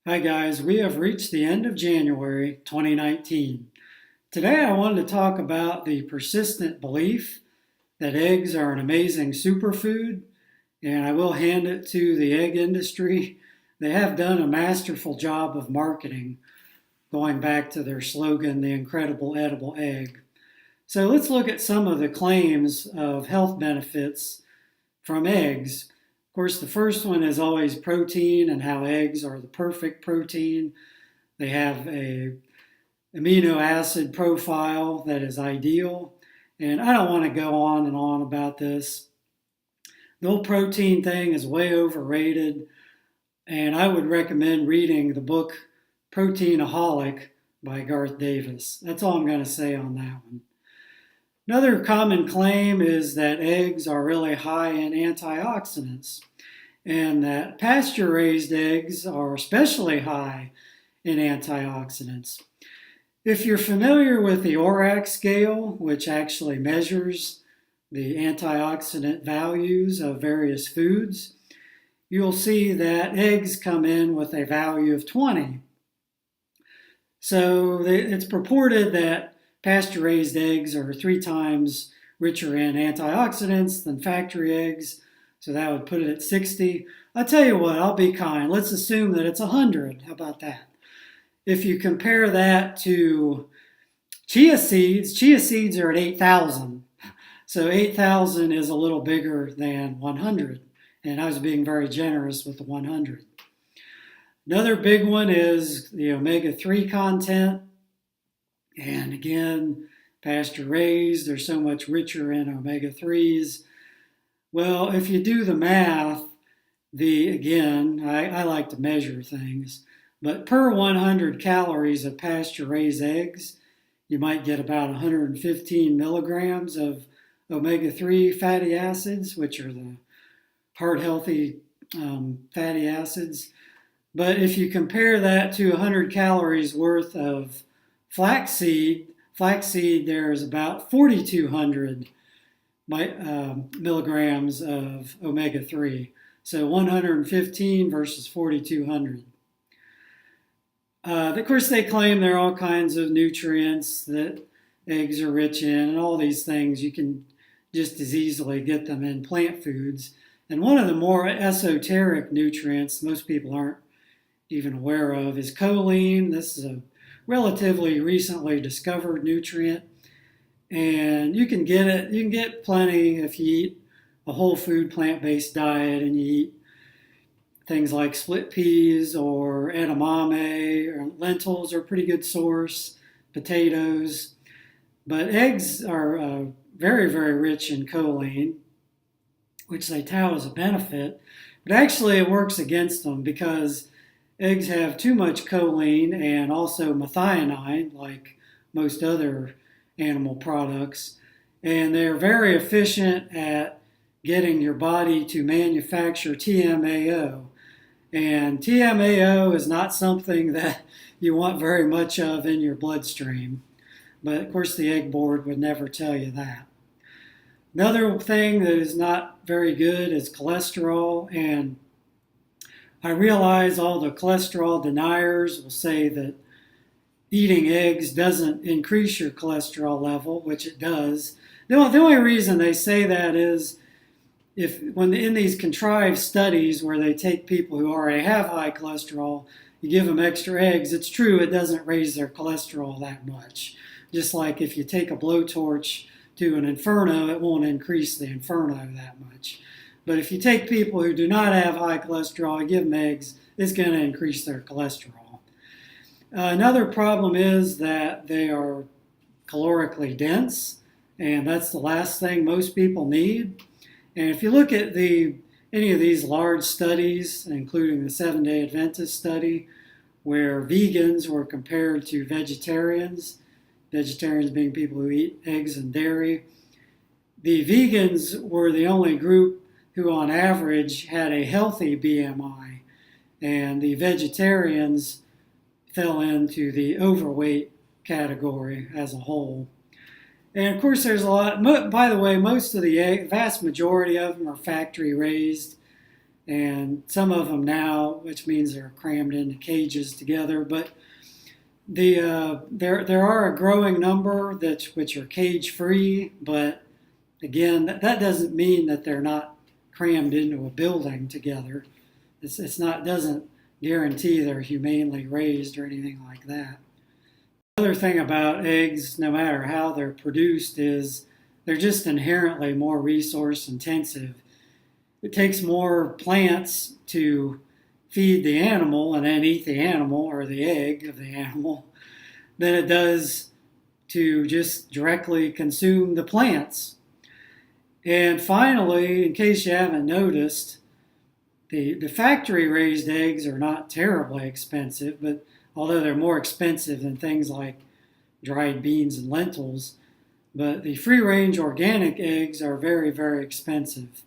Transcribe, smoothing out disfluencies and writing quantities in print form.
Hi guys, we have reached the end of January 2019. Today I wanted to talk about the persistent belief that eggs are an amazing superfood, and I will hand it to the egg industry. They have done a masterful job of marketing, going back to their slogan, the incredible edible egg. So let's look at some of the claims of health benefits from eggs. Of course, the first one is always protein and how eggs are the perfect protein. They have a amino acid profile that is ideal. And I don't want to go on and on about this. The whole protein thing is way overrated. And I would recommend reading the book Proteinaholic by Garth Davis. That's all I'm going to say on that one. Another common claim is that eggs are really high in antioxidants and that pasture raised eggs are especially high in antioxidants. If you're familiar with the ORAC scale, which actually measures the antioxidant values of various foods, you'll see that eggs come in with a value of 20. So it's purported that pasture-raised eggs are 3 times richer in antioxidants than factory eggs, so that would put it at 60. I'll tell you what, I'll be kind. Let's assume that it's 100. How about that? If you compare that to chia seeds are at 8,000. So 8,000 is a little bigger than 100, and I was being very generous with the 100. Another big one is the omega-3 content. And again, pasture raised, they're so much richer in omega-3s. Well, if you do the math, I like to measure things, but per 100 calories of pasture raised eggs, you might get about 115 milligrams of omega-3 fatty acids, which are the heart healthy fatty acids. But if you compare that to 100 calories worth of flaxseed, there's about 4,200 milligrams of omega-3. So 115 versus 4,200. Of course, they claim there are all kinds of nutrients that eggs are rich in, and all these things you can just as easily get them in plant foods. And one of the more esoteric nutrients most people aren't even aware of is choline. This is a relatively recently discovered nutrient, and you can get plenty if you eat a whole food plant-based diet and you eat things like split peas or edamame or lentils are a pretty good source, potatoes. But eggs are very, very rich in choline, which they tout as a benefit, but actually it works against them because eggs have too much choline and also methionine, like most other animal products, and they're very efficient at getting your body to manufacture TMAO. And TMAO is not something that you want very much of in your bloodstream, but of course the egg board would never tell you that. Another thing that is not very good is cholesterol, and I realize all the cholesterol deniers will say that eating eggs doesn't increase your cholesterol level, which it does. The only reason they say that is when in these contrived studies where they take people who already have high cholesterol, you give them extra eggs, it's true it doesn't raise their cholesterol that much. Just like if you take a blowtorch to an inferno, it won't increase the inferno that much. But if you take people who do not have high cholesterol, give them eggs, it's going to increase their cholesterol. Another problem is that they are calorically dense, and that's the last thing most people need. And if you look at any of these large studies, including the Seventh-day Adventist study, where vegans were compared to vegetarians being people who eat eggs and dairy, the vegans were the only group who on average had a healthy BMI, and the vegetarians fell into the overweight category as a whole. And of course there's a lot, by the way, most of the vast majority of them are factory raised, and some of them now, which means they're crammed into cages together. But there are a growing number which are cage free, but again, that doesn't mean that they're not crammed into a building together. It's not doesn't guarantee they're humanely raised or anything like that. The other thing about eggs, no matter how they're produced, is they're just inherently more resource intensive. It takes more plants to feed the animal and then eat the animal or the egg of the animal than it does to just directly consume the plants. And finally, in case you haven't noticed, the factory raised eggs are not terribly expensive, but although they're more expensive than things like dried beans and lentils, but the free range organic eggs are very, very expensive.